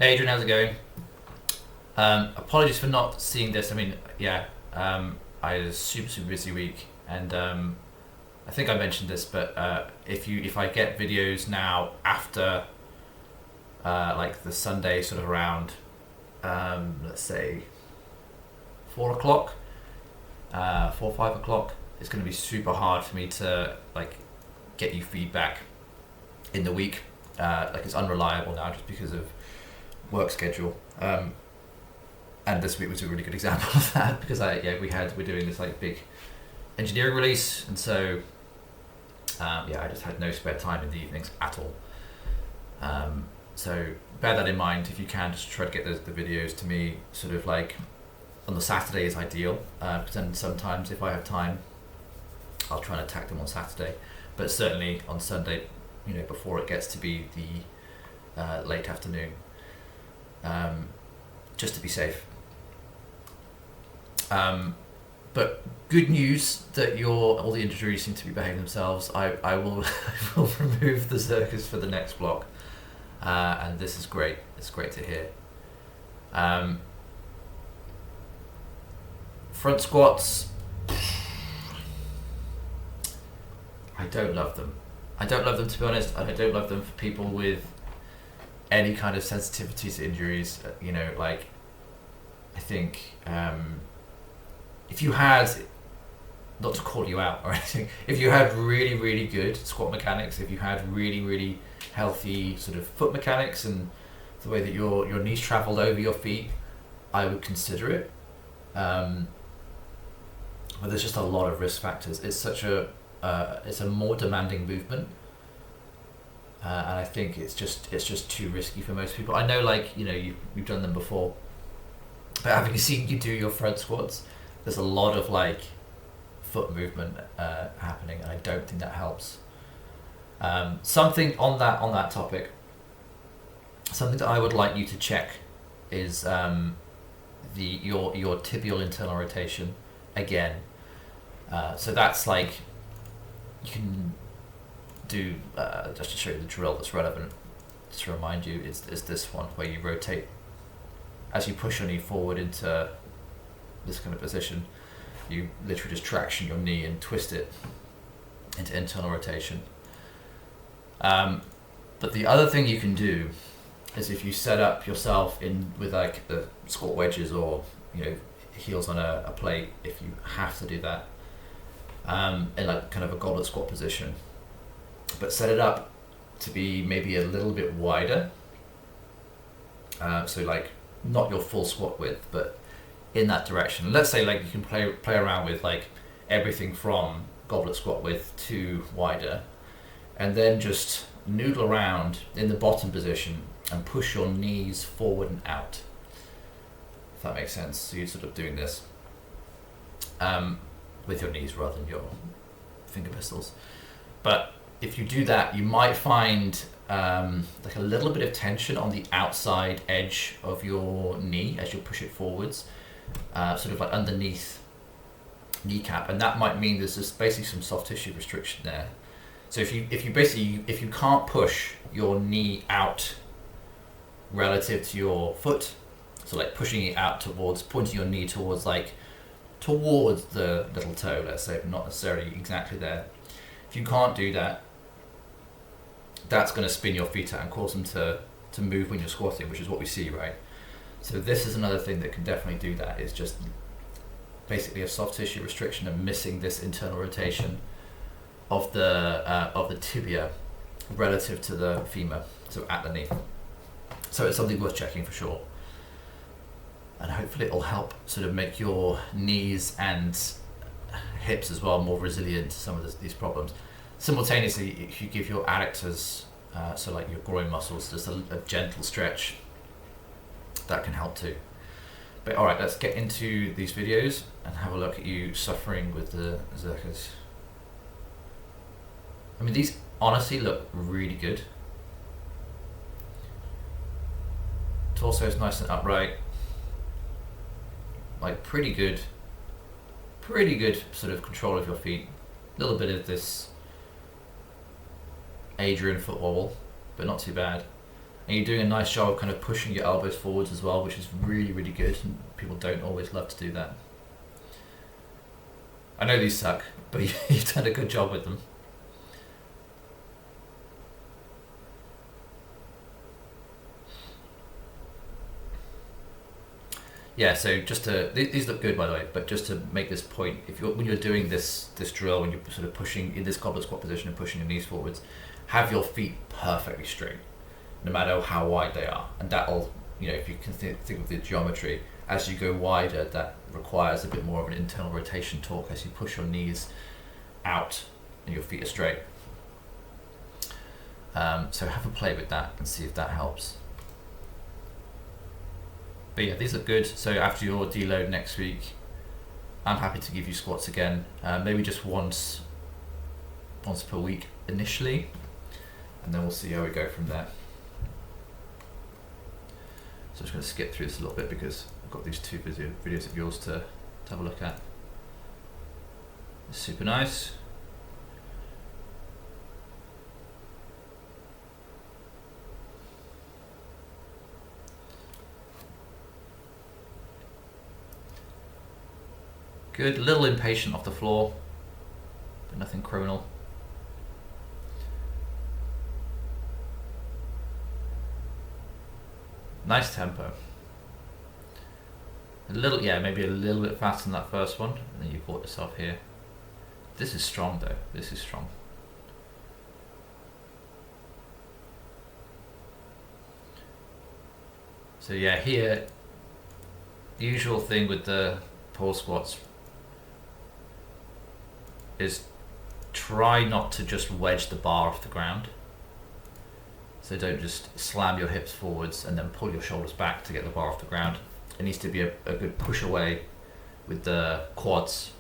Hey Adrian, how's it going? Apologies for not seeing this. I mean, yeah, I had a super busy week, and I think I mentioned this, but if I get videos now after like the Sunday sort of around, let's say 4 o'clock, 4 or 5 o'clock, it's going to be super hard for me to like get you feedback in the week. Like it's unreliable now just because of work schedule. And this week was a really good example of that because we're doing this like big engineering release, and so I just had no spare time in the evenings at all. So bear that in mind if you can. Just try to get the videos to me sort of like on the Saturday is ideal, because then sometimes if I have time, I'll try and attack them on Saturday, but certainly on Sunday, before it gets to be the late afternoon, just to be safe. But good news that all the injuries seem to be behaving themselves. I will I will remove the Zircus for the next block, and this is great. It's great to hear. Front squats, I don't love them. I don't love them, to be honest, and I don't love them for people with any kind of sensitivity to injuries. I think if you had, not to call you out or anything, if you had really good squat mechanics, if you had really healthy sort of foot mechanics and the way that your knees traveled over your feet, I would consider it. But there's just a lot of risk factors. It's a more demanding movement, and I think it's just too risky for most people. I know, you've done them before, but having seen you do your front squats, there's a lot of foot movement happening, and I don't think that helps. Something on that topic, something that I would like you to check is your tibial internal rotation again. So that's you can do, just to show you the drill that's relevant, just to remind you, is this one where you rotate as you push your knee forward into this kind of position. You literally just traction your knee and twist it into internal rotation. But the other thing you can do is if you set up yourself in with the squat wedges or heels on a plate, if you have to do that, in kind of a goblet squat position, but set it up to be maybe a little bit wider, so not your full squat width, but in that direction. Let's say you can play around with everything from goblet squat width to wider, and then just noodle around in the bottom position and push your knees forward and out, if that makes sense. So you're sort of doing this with your knees rather than your finger pistols. But if you do that, you might find a little bit of tension on the outside edge of your knee as you push it forwards, sort of underneath kneecap, and that might mean there's just basically some soft tissue restriction there. So if you can't push your knee out relative to your foot, so pushing it out towards, pointing your knee towards towards the little toe, let's say, but not necessarily exactly there. If you can't do that, that's going to spin your feet out and cause them to move when you're squatting, which is what we see, right? So this is another thing that can definitely do that, is just basically a soft tissue restriction and missing this internal rotation of the tibia relative to the femur, so at the knee. So it's something worth checking for sure, and hopefully it'll help sort of make your knees and hips as well more resilient to some of these problems. Simultaneously, if you give your adductors, so your groin muscles, just a gentle stretch, that can help too. But all right, let's get into these videos and have a look at you suffering with the Zircus. I mean, these honestly look really good. Torso is nice and upright. Pretty good sort of control of your feet. A little bit of this Adrian foot wobble, but not too bad. and you're doing a nice job of kind of pushing your elbows forwards as well, which is really, really good, and people don't always love to do that. I know these suck, but you've done a good job with them. Yeah, so just to, these look good by the way, but just to make this point, when you're doing this drill, when you're sort of pushing in this goblet squat position and pushing your knees forwards, have your feet perfectly straight, no matter how wide they are. And that'll, if you can think of the geometry, as you go wider, that requires a bit more of an internal rotation torque as you push your knees out and your feet are straight. So have a play with that and see if that helps. But yeah, these look good. So after your deload next week, I'm happy to give you squats again, maybe just once per week initially, and then we'll see how we go from there. So I'm just going to skip through this a little bit because I've got these two videos of yours to have a look at. It's super nice. Good, a little impatient off the floor, but nothing criminal. Nice tempo. Maybe a little bit faster than that first one, and then you caught yourself here. This is strong though, this is strong. So yeah, here, the usual thing with the pole squats is try not to just wedge the bar off the ground. So don't just slam your hips forwards and then pull your shoulders back to get the bar off the ground. It needs to be a good push away with the quads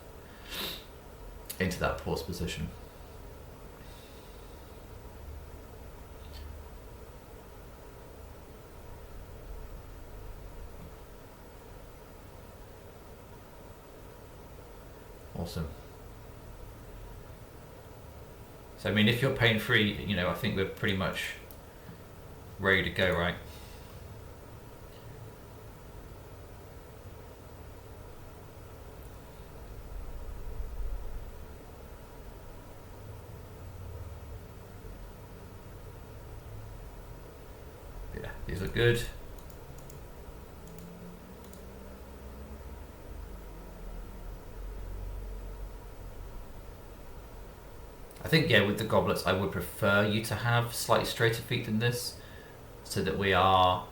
into that pause position. Awesome. So I mean, if you're pain-free, I think we're pretty much ready to go, right? Yeah, these are good. I think, with the goblets, I would prefer you to have slightly straighter feet than this, so that we are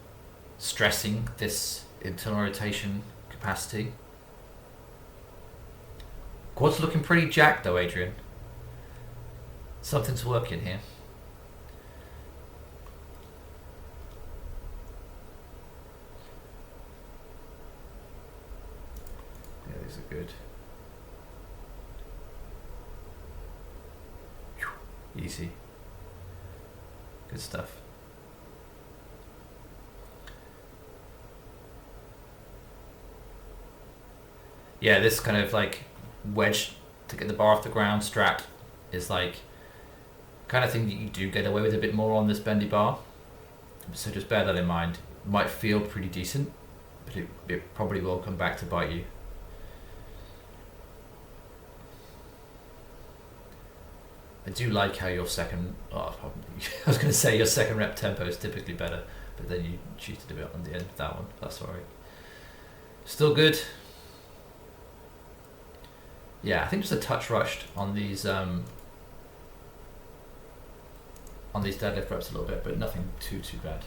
stressing this internal rotation capacity. Quad's looking pretty jacked though, Adrian. Something to work in here. Yeah, these are good. Easy. Good stuff. Yeah, this kind of like wedge to get the bar off the ground strap is like kind of thing that you do get away with a bit more on this bendy bar. So just bear that in mind. It might feel pretty decent, but it probably will come back to bite you. I do like how your second, I was going to say your second rep tempo is typically better, but then you cheated a bit on the end of that one. That's alright. Still good. Yeah, I think just a touch rushed on these deadlift reps a little bit, but nothing too bad.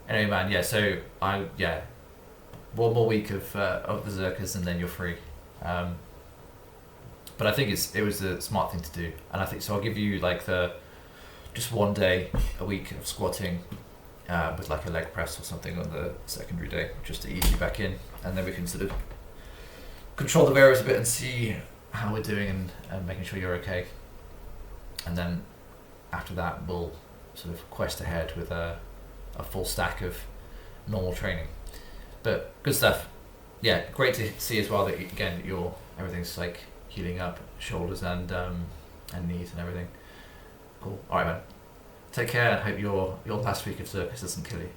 Anyway, man, yeah. So one more week of the Zerkas and then you're free. But I think it was the smart thing to do, and I think so. I'll give you like just 1 day a week of squatting with like a leg press or something on the secondary day, just to ease you back in, and then we can sort of control the variables a bit and see how we're doing and making sure you're okay. And then after that, we'll sort of quest ahead with a full stack of normal training. But good stuff. Yeah, great to see as well that again everything's like healing up, shoulders and knees and everything. Cool. All right, man. Take care, and hope your last week of circus doesn't kill you.